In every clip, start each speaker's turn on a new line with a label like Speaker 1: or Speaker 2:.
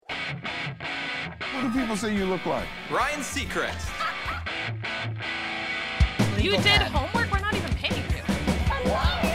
Speaker 1: What do people say you look like?
Speaker 2: Ryan Seacrest.
Speaker 3: You did homework? We're not even paying you.
Speaker 4: I love you!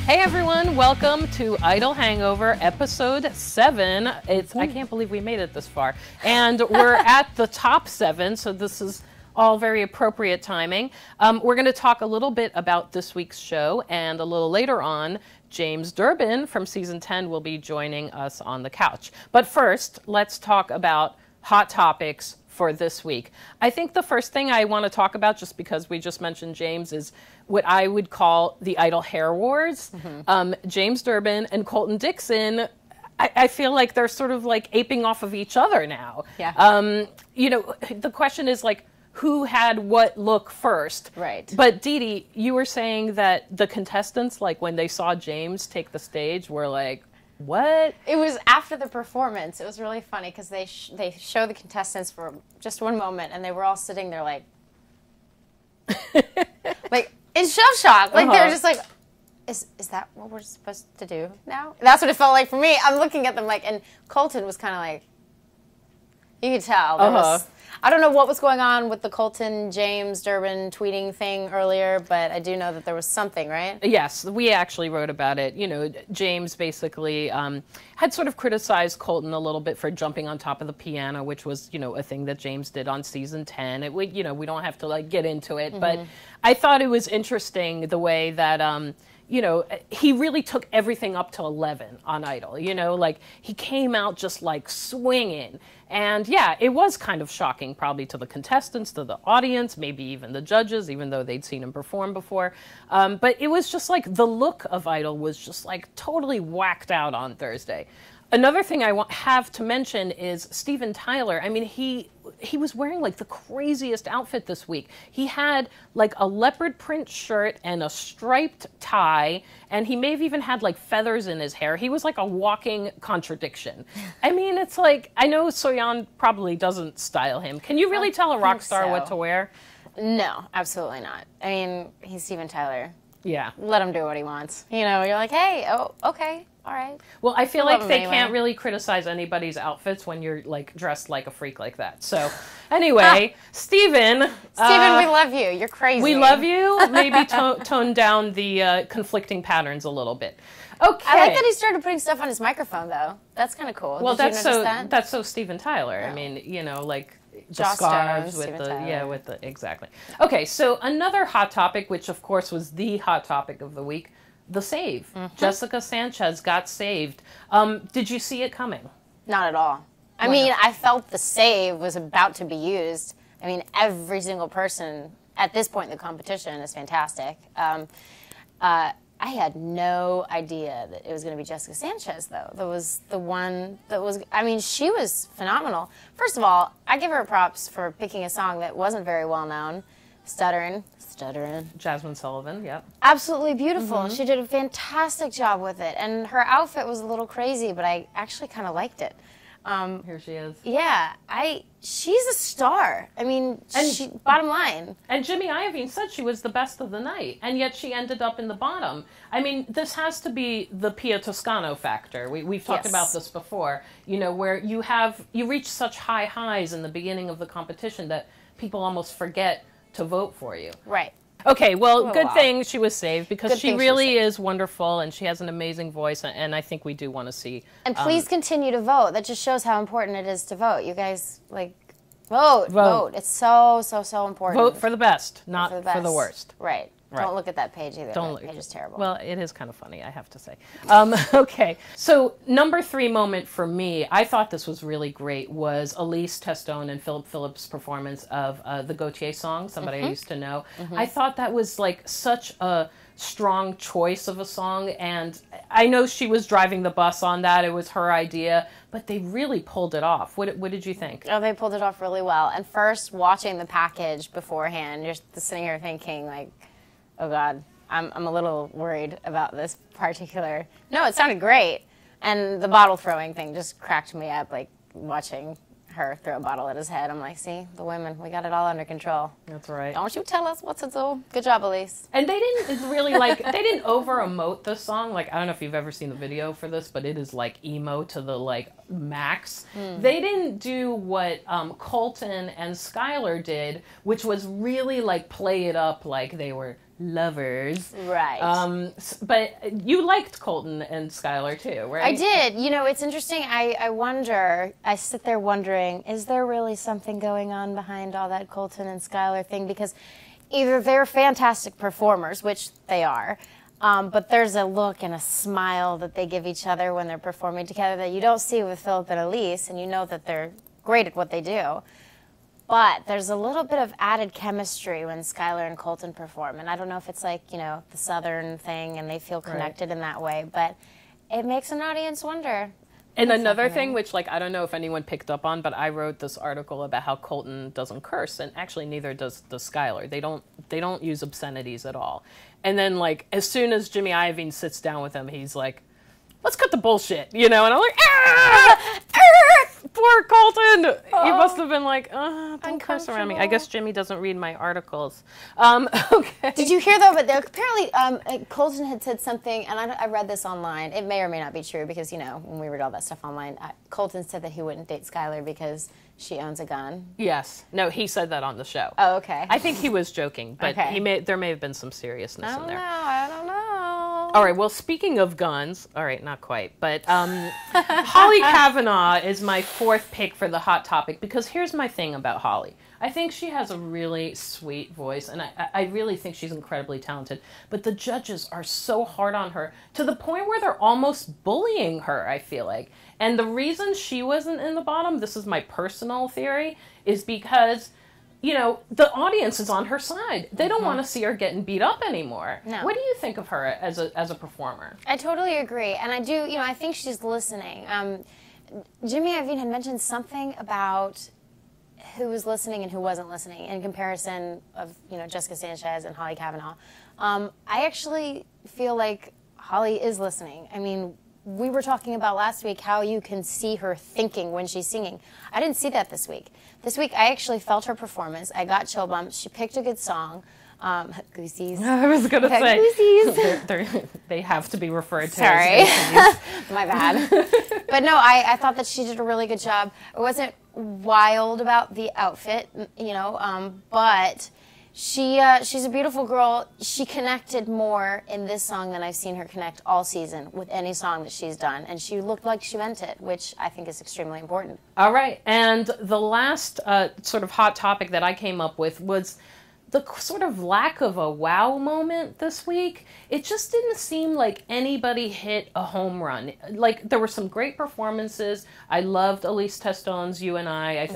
Speaker 3: Hey everyone, welcome to Idol Hangover, episode 7. I can't believe we made it this far. And we're at the top 7, so this is all very appropriate timing. We're going to talk a little bit about this week's show, and a little later on, James Durbin from season 10 will be joining us on the couch. But first, let's talk about hot topics for this week. I think the first thing I want to talk about, just because we just mentioned James, is what I would call the Idol hair wars. James Durbin and Colton Dixon, I feel like they're sort of like aping off of each other now.
Speaker 4: Yeah.
Speaker 3: The question is like, who had what look first?
Speaker 4: Right.
Speaker 3: But Didi, you were saying that the contestants, like when they saw James take the stage, were like, what?
Speaker 4: It was after the performance. It was really funny because they show the contestants for just one moment, and they were all sitting there like in shock. Like they were just like, is that what we're supposed to do now? That's what it felt like for me. I'm looking at them like, and Colton was kind of like, you could tell. There was, I don't know what was going on with the Colton, James, Durbin tweeting thing earlier, but I do know that there was something, right?
Speaker 3: Yes, we actually wrote about it. You know, James basically had sort of criticized Colton a little bit for jumping on top of the piano, which was, a thing that James did on season 10. We don't have to, get into it, but I thought it was interesting the way that, he really took everything up to 11 on Idol, he came out just swinging. And yeah, it was kind of shocking probably to the contestants, to the audience, maybe even the judges, even though they'd seen him perform before. But it was just the look of Idol was just totally whacked out on Thursday. Another thing I have to mention is Steven Tyler. I mean, he was wearing the craziest outfit this week. He had a leopard print shirt and a striped tie, and he may have even had feathers in his hair. He was a walking contradiction. I mean, it's I know Soyeon probably doesn't style him. Can you really tell a rock star what to wear?
Speaker 4: No, absolutely not. I mean, he's Steven Tyler.
Speaker 3: Yeah.
Speaker 4: Let him do what he wants. You're like, hey, oh, okay. All right.
Speaker 3: Well, I feel like they can't really criticize anybody's outfits when you're dressed like a freak like that. So, anyway, Steven,
Speaker 4: we love you. You're crazy.
Speaker 3: We love you. Maybe tone down the conflicting patterns a little bit. Okay.
Speaker 4: I like that he started putting stuff on his microphone, though. That's kind of cool.
Speaker 3: Well,
Speaker 4: Did you notice that?
Speaker 3: That's so Steven Tyler.
Speaker 4: Oh.
Speaker 3: I mean, the
Speaker 4: Joss
Speaker 3: scarves
Speaker 4: Jones,
Speaker 3: with the exactly. Okay, so another hot topic, which of course was the hot topic of the week. The save. Jessica Sanchez got saved. Did you see it coming?
Speaker 4: Not at all. I mean, I felt the save was about to be used. I mean, every single person at this point in the competition is fantastic. I had no idea that it was going to be Jessica Sanchez, though. That was the one that was, I mean, she was phenomenal. First of all, I give her props for picking a song that wasn't very well known. Stuttering.
Speaker 3: Jasmine Sullivan, yep.
Speaker 4: Absolutely beautiful. She did a fantastic job with it. And her outfit was a little crazy, but I actually kind of liked it.
Speaker 3: Here she is.
Speaker 4: Yeah, she's a star. I mean, bottom line.
Speaker 3: And Jimmy Iovine said she was the best of the night, and yet she ended up in the bottom. I mean, this has to be the Pia Toscano factor. We've talked about this before, where you reach such high highs in the beginning of the competition that people almost forget to vote for you.
Speaker 4: Right.
Speaker 3: Okay, well, good thing she was saved because she really is wonderful and she has an amazing voice, and I think we do want to see.
Speaker 4: And please continue to vote. That just shows how important it is to vote. You guys, vote. It's so, so, so important.
Speaker 3: Vote for the best, not for the worst.
Speaker 4: Right. Don't look at that page either.
Speaker 3: Don't
Speaker 4: look. That page is terrible.
Speaker 3: Well, it is kind of funny, I have to say. Okay, so number 3 moment for me, I thought this was really great, was Elise Testone and Philip Phillips' performance of the Gautier song, Somebody I Used to Know. I thought that was such a strong choice of a song, and I know she was driving the bus on that. It was her idea, but they really pulled it off. What did you think?
Speaker 4: Oh, they pulled it off really well. And first, watching the package beforehand, you're sitting here thinking, oh, God, I'm a little worried about this particular. No, it sounded great. And the bottle throwing thing just cracked me up, watching her throw a bottle at his head. I'm like, see, the women, we got it all under control.
Speaker 3: That's right.
Speaker 4: Don't you tell us what to do. Good job, Elise.
Speaker 3: And they didn't really they didn't over-emote the song. Like, I don't know if you've ever seen the video for this, but it is like emo to the max. They didn't do what Colton and Skylar did, which was really play it up like they were lovers.
Speaker 4: Right.
Speaker 3: But you liked Colton and Skylar too, right?
Speaker 4: I did. You know, it's interesting. I sit there wondering, is there really something going on behind all that Colton and Skylar thing? Because either they're fantastic performers, which they are, but there's a look and a smile that they give each other when they're performing together that you don't see with Philip and Elise, and you know that they're great at what they do. But there's a little bit of added chemistry when Skylar and Colton perform. And I don't know if it's the Southern thing and they feel connected in that way, but it makes an audience wonder.
Speaker 3: And another thing, which I don't know if anyone picked up on, but I wrote this article about how Colton doesn't curse, and actually neither does Skylar. They don't use obscenities at all. And then as soon as Jimmy Iovine sits down with him, he's like, let's cut the bullshit, and I'm like, poor Colton. He must have been like, don't curse around me. I guess Jimmy doesn't read my articles. Okay.
Speaker 4: Did you hear though? But apparently, Colton had said something, and I read this online. It may or may not be true because when we read all that stuff online, Colton said that he wouldn't date Skylar because she owns a gun.
Speaker 3: Yes. No, he said that on the show.
Speaker 4: Oh, okay.
Speaker 3: I think he was joking, but there may have been some seriousness in there.
Speaker 4: I don't know.
Speaker 3: All right, well, speaking of guns, all right, not quite, but Hollie Kavanaugh is my fourth pick for the Hot Topic because here's my thing about Hollie. I think she has a really sweet voice, and I really think she's incredibly talented, but the judges are so hard on her to the point where they're almost bullying her, I feel like. And the reason she wasn't in the bottom, this is my personal theory, is because the audience is on her side. They don't want to see her getting beat up anymore.
Speaker 4: No.
Speaker 3: What do you think of her as a performer?
Speaker 4: I totally agree. And I do, I think she's listening. Jimmy Iovine had mentioned something about who was listening and who wasn't listening in comparison of, Jessica Sanchez and Hollie Kavanaugh. I actually feel like Hollie is listening. I mean, we were talking about last week how you can see her thinking when she's singing. I didn't see that this week. This week, I actually felt her performance. I got chill bumps. She picked a good song. Goosies.
Speaker 3: I was going to say. Goosies. They have to be referred to as goosies.
Speaker 4: My bad. But no, I thought that she did a really good job. I wasn't wild about the outfit, but she's a beautiful girl. She connected more in this song than I've seen her connect all season with any song that she's done. And she looked like she meant it, which I think is extremely important.
Speaker 3: All right. And the last sort of hot topic that I came up with was the sort of lack of a wow moment this week. It just didn't seem like anybody hit a home run. There were some great performances. I loved Elise Testone's You and I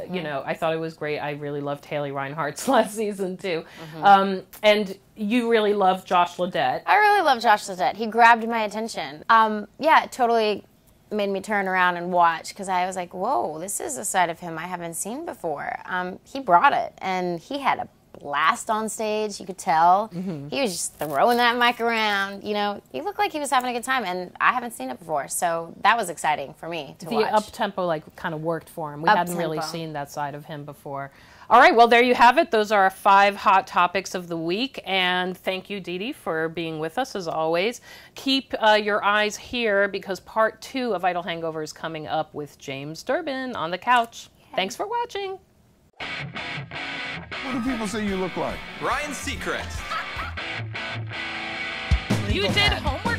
Speaker 3: thought it was great. I really loved Haley Reinhardt's last season too. And you really loved Josh Ledette.
Speaker 4: I really love Josh Ledette. He grabbed my attention. It totally made me turn around and watch because I was like, whoa, this is a side of him I haven't seen before. He brought it, and he had a blast on stage. You could tell he was just throwing that mic around. He looked like he was having a good time, and I haven't seen it before, so that was exciting for me to watch.
Speaker 3: The up-tempo kind of worked for him. We hadn't really seen that side of him before. All right, well, there you have it. Those are our 5 hot topics of the week, and thank you, Didi, for being with us as always. Keep your eyes here because part 2 of Idol Hangover is coming up with James Durbin on the couch. Yeah. Thanks for watching.
Speaker 1: What do people say you look like?
Speaker 2: Ryan Seacrest.
Speaker 3: You did homework?